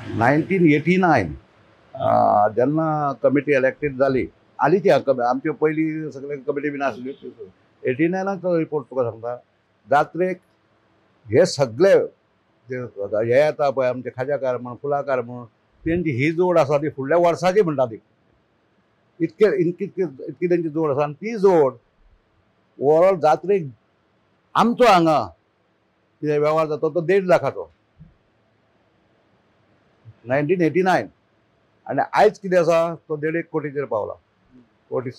1989 जेन्ना committee elected जाली आली ती आमचे पयलीं सगळे कमिटी बीन आसली 89 रिपोर्ट तुका सांगता जात्रेक हे सगळे जे हे येता पळय आमचे खाज्याकार म्हण फुलाकार म्हण तेंची ही जोड आसा ती फुडल्या वर्साची म्हणटा ती इतके इतकी तेंची जोड आसा आनी ती जोड ओवरऑल जात्रेक आमचो हांगा कितें वेव्हार जाता तो 1.5 लाखाचो 1989 आनी आयज कितें आसा तो 1.5 कोटीचेर पावला कोटी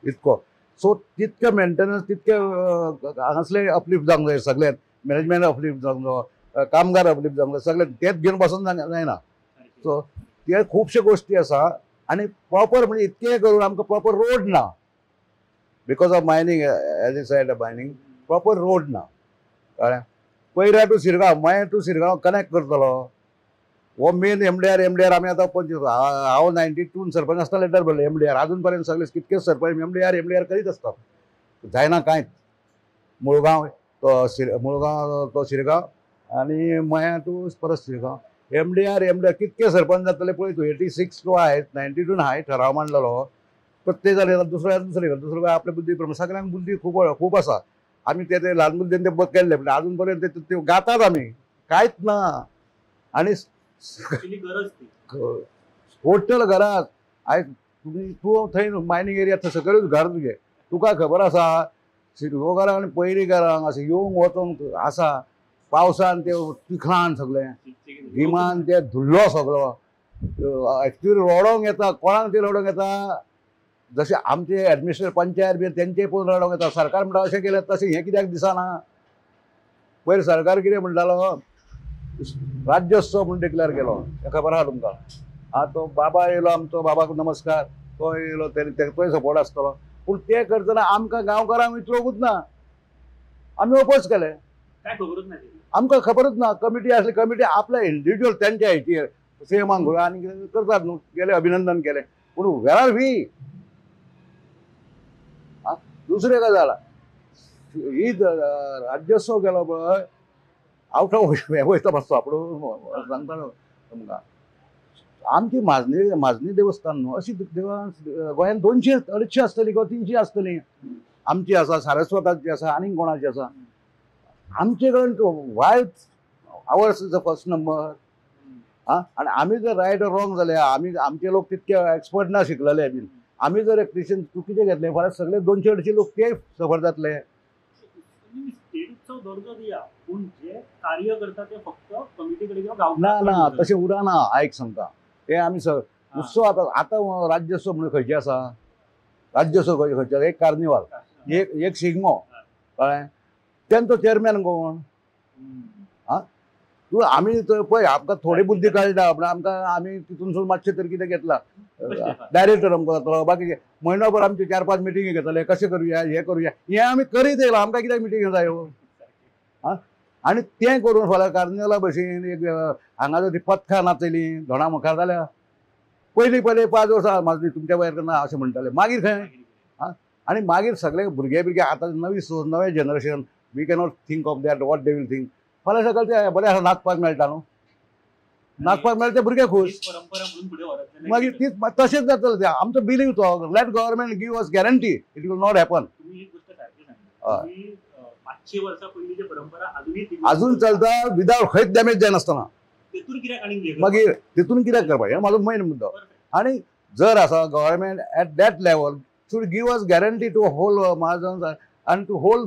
इतको सो तितके मेंटेनन्स तितके हांगासले अपलिफ्ट जावंक जाय सगळ्यात मॅनेजमेंट अपलिफ्ट जावंक जाय कामगार अपलिफ्ट जावंक जाय सगळे तेच घेवन बसून जायना सो ते खुबश्यो गोश्टी आसा आनी प्रॉपर म्हणजे इतके करून आमकां प्रॉपर रोड ना because of mining as a said mining proper road ना कळ्ळें पैऱ्या टू शिरगांव मये टू शिरगांव कनेक्ट करतलो हो मेन एमडीआर आमी आतां हांव 92 सरपंच आसतना लेटर बरयलें एमडीआर अजून पर्यंत सगळे कितकेच सरपंच एमडीआर करीत आसतात जायना कांयच मुळगांव तो शिरगांव आनी मया टू परत शिरगांव एमडीआर कितके सरपंच जातले पळय तूं 86 टू हाय 92 हाय ठराव मांडलेलो प्रत्येक जाले दुसरो आपल्या बुद्धी प्रमाणे सगळ्यांक बुद्धी खूब आसा आमी ते ल्हान बुद्दीन ते केल्ले पूण अजून पर्यंत ते गातात आमी कांयच ना आनी टोटल घरात आयज तूं थंय मायनींग एरिया सकयलूच घर तुगे तुका खबर आसा शिरगो घरां आनी पयरी घरांक अशें येवंक वचोंक आसा पावसान ते चिखलान सगळें गिमान ते धुल्लो सगळो एक्चुअली रडोंक येता कोणाक ते रडोंक येता जशें आमचे एडमिनिस्ट्रेटर पंचायत बी तेंचेय पळोवन रडोंक येता सरकार म्हणटा अशें केलें तशें हें कित्याक दिसना पयर सरकार कितें म्हणटालो राज्योत्सव म्हणून डिक्लेअर केलो हें खबर आहा तुमकां तो बाबा येयलो आमचो बाबाक नमस्कार तो येयलो तोय सपोर्ट आसतलो पूण ते करतना आमकां गांवकारांक विचारूंकूच ना आमी ओपोज केले आमकां खबरच ना कमिटी आसली कमिटी आपल्या इंडिव्हिज्युअल तेंच्या हेचेर सीएमांक आनी करतात न्हू गेले अभिनंदन केलें पूण वेर आर वी दुसरें गजाल ही राज्योत्सव केलो पळय आवट वयता मातसो आपूण सांगता तुमकां आमची माजनी देवस्थान न्हू अशी देवळां गोंयांत 200-250 आसतली किंवा 300 आसतली आमची आसा सारस्वताची आसा आनीक कोणाची आसा आमचे कडेन Y hours is the first number आनी आमी जर रायट ऑर रॉंग जाले आमचे लोक तितके एक्सपर्ट ना शिकलेले बीन आमी जर क्रिश्चन चुकीचे घेतले फाल्यां सगळे 200-250 लोक ते सफर जातले ना तशें उरना आयक सांगता ते आमी उत्सव आतां राज्योत्सव म्हणून खंयचे आसा राज्योत्सव खंयचे एक कार्निवाल एक शिगमो कळ्ळें तेंचो चेअरमॅन कोण तूं आमी पळय आमकां थोडी बुद्धी कळटा पूण आमकां आमी तितूनसून मातशें तरी कितें घेतला डायरेक्टर आमकां जातलो बाकी म्हयनोभर आमचे 4-5 मिटींगी घेतले कशें करुया हें करुया हें आमी करीत येयला आमकां कित्याक मिटींग जाय आनी तें करून फाल्यां कार्निवला भशेन एक हांगा जर ती पथकां नाचयलीं धोणा मुखार जाल्यार पयलीं 5 वर्सां म्हाजी तुमच्या वयर करना अशें म्हणटाले मागीर खंय आनी मागीर सगळे भुरगे आतां नवे generation we cannot think of that what they will think फाल्यां सकाळ ते बरें आसा नाचपाक मेळटा न्हू नाचपाक मेळटा ते भुरगे खूश मागीर तीच तशेंच जातलें तें आमचो बिलीव तो let government give us guarantee it will not happen अजून चलता विदाउट खंयच डॅमेज जायनासतना मागीर तितून कित्याक करपाक हें म्हाजो मेन मुद्दो आनी जर आसा government at that level should give us guarantee to whole Mahajan आनी टू होल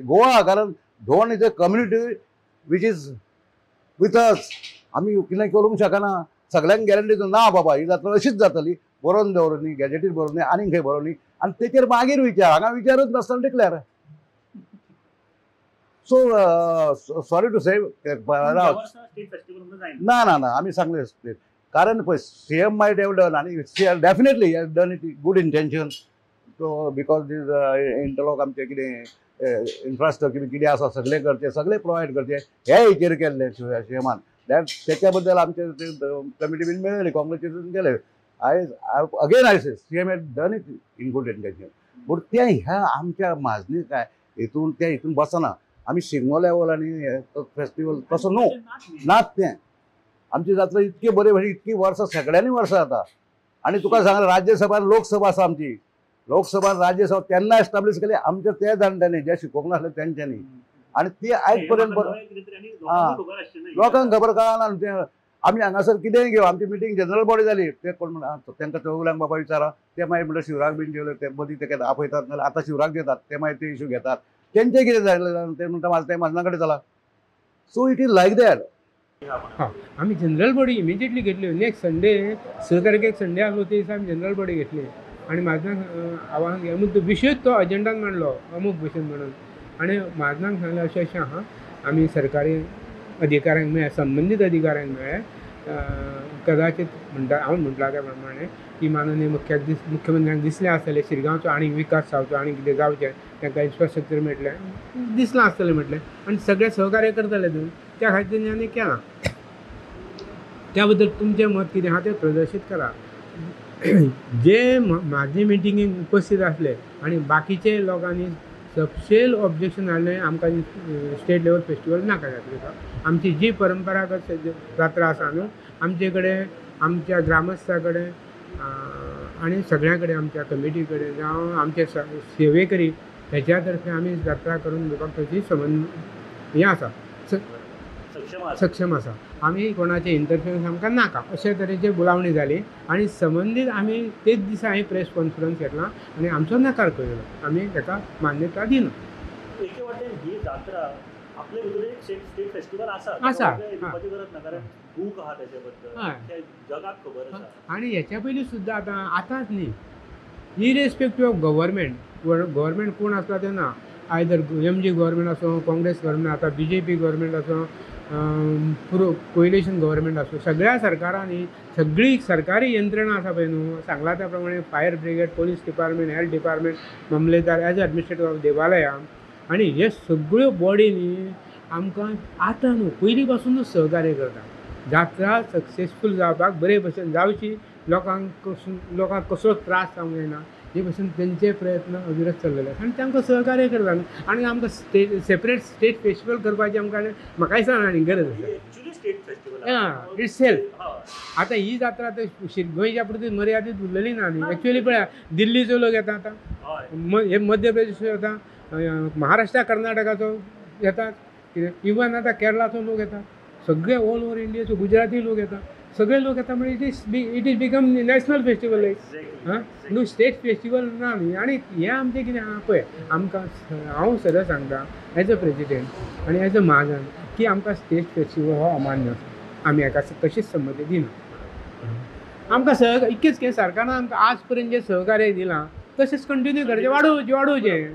गोवा कारण धोण is a community which is with us आमी कितें करूंक शकना सगळ्यांक गॅरंटी ना बाबा ही जातली अशीच जातली बरोवन दवरनी गॅजेटीर बरोवनी आनीक खंय बरोवनी आनी तेचेर मागीर विचार हांगा विचारूच नासतना डिक्लेअर सो सॉरी टू से ना आमी सांगले कारण पळय सीएम मायट हॅव डन आनी definitely has done it good intention so because these interlock आमचे कितें इन्फ्रास्ट्रक्चर कितें आसा सगळे करचे सगळे प्रोवायड करचे हे हेचेर केल्ले सीएमान त्याच्या बद्दल आमचे कमिटी बीन मेळ्ळी कॉंग्रेच्युलेशन केले again I say CM has done it in good intention पूण ते ह्या आमच्या माजनी काय हितून बसना आमी शिगमो लेवल आनी फेस्टिवल तसो न्हू नाच तें आमची जात्रा इतकी बरे भशेन इतकी वर्सां सगळ्यांनी वर्सां जाता. आनी तुका सांगला राज्यसभा लोकसभा आसा आमची, लोकसभा राज्यसभा तेन्ना एस्टाब्लीश केली आमच्या त्या जाणट्यांनी जे शिकोवंक नासले तेंच्यांनी. आनी ती आयज पर्यंत लोकांक खबर कळना. आमी हांगासर कितेंय घेवं, आमची मिटींग जनरल बॉडी जाली, ते कोण तांकां चौगुल्यांक बाबा विचारा, ते मागीर म्हणल्यार शिवराक बीन दिवले ते मदीं ते आपयतात, नाल्यार आतां शिवराक दितात, ते मागीर ते इश्यू घेतात. तेंचें कितें जालें ते म्हणटा म्हाजो ते म्हाजना कडेन जाला. So it is like that. हां, आमी जनरल बॉडी इमिजिएटली घेतली. नेक्स्ट संडे 6 तारखेक संडे आसलो ते दिसा आमी जनरल बॉडी घेतली आनी म्हाजनाक आव्हान अमूक तो विशयच तो अजेंडान मांडलो अमूक भशेन म्हणून. आनी म्हाजनाक सांगलें अशें अशें आहा, आमी सरकारी अधिकाऱ्यांक मेळ्ळे, संबंदीत अधिकाऱ्यांक मेळ्ळे, कदाचित म्हणटा हांव म्हटलां त्या प्रमाणे की माननीय मुख्यमंत्र्यांक दिसलें आसतलें शिरगांवचो आनी विकास जावचो आनी कितें जावचें, तांकां इन्फ्रास्ट्रक्चर मेळटलें, दिसलां आसतलें म्हटलें आनी सगळे सहकार्य करतले न्हू. त्या खातीर तांणी केलां. त्या बद्दल तुमचें मत कितें आहा तें प्रदर्शीत करा. जे म्हाजे मिटिंगेक उपस्थित आसले आनी बाकीचे लोकांनी सबशेल ऑब्जेक्शन हाडलें, आमकां स्टेट लेवल फेस्टिवल नाका जातलो. आमची जी परंपरागत जात्रा आसा न्हू, आमचे कडेन आमच्या ग्रामस्था कडेन आनी सगळ्यां कडेन आमच्या कमिटी कडेन जावं आमचे सेवेकरी हेच्या तर्फे आमी जात्रा करून घेवपाक तशी हें आसा, सक्षम आसा. आमी कोणाचे इंटरफियरन्स आमकां नाका अशे तरेची बुलावणी जाली आनी संबंदीत आमी तेच दिसा हांवें प्रेस कॉन्फरन्स घेतला आनी आमचो नकार कळयलो. आमी ताका मान्यता दिना. एके वाटेन ही जात्रा आपले भितर एक स्टेट फेस्टिवल आसा, कारण बूक आहा त्याच्या बद्दल जगाक खबर आसा. आनी हेच्या पयलीं सुद्दां आतांच न्ही, इरेस्पेक्टीव ऑफ गव्हर्मेंट कोण आसला तेन्ना, आयदर MG गव्हर्मेंट आसूं, काँग्रेस गव्हर्मेंट आतां BJP गव्हर्मेंट आसूं, कोएलिशन गव्हर्मेंट आसूं, सगळ्या सरकारांनी सगळी सरकारी यंत्रणा आसा पळय न्हू, सांगला त्या प्रमाणे fire brigade, police department, health department, मामलेदार, एज एडमिनिस्ट्रेटर ऑफ देवालयां, आनी हे सगळ्यो बॉडीनी आमकां आतां न्हू पयलीं पासूनच सहकार्य करता. जात्रा सक्सेसफूल जावपाक बरे भशेन जावची, लोकांक कसलो त्रास जावंक जायना हे भशेन तेंचे प्रयत्न अविरत चल्लेले आनी तांकां सहकार्य करता. आनी आमकां सेपरेट स्टेट फेस्टिवल करपाची आमकां म्हाका दिसना आनी गरज आसा. It's self. आतां ही जात्रा गोंयच्या पुरती मर्यादीत उरलेली ना न्ही. एक्चुअली पळया, दिल्लीचो लोक येता आतां, हे मध्य प्रदेशचो येता, महाराष्ट्रा कर्नाटकाचो येतात, इवन आतां केरळाचो लोक येता, सगळे ऑल ओव्हर इंडियाचो गुजराती लोक येता, सगळे लोक येता. म्हणजे it is become national festival like न्हू, स्टेट फेस्टिवल ना न्ही. आनी हें आमचें कितें आहा पळय, आमकां हांव सदां सांगता एज अ प्रेजिडेंट आनी एज अ महाजन की आमकां स्टेट फेस्टिवल हो अमान्य आसा. आमी हेका कशीच संमती दिना. आमकां इतकेंच की सरकारान आमकां आज पर्यंत जें सहकार्य दिलां तशेंच कंटिन्यू करचें, वाडोवचें.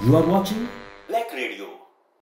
You are watching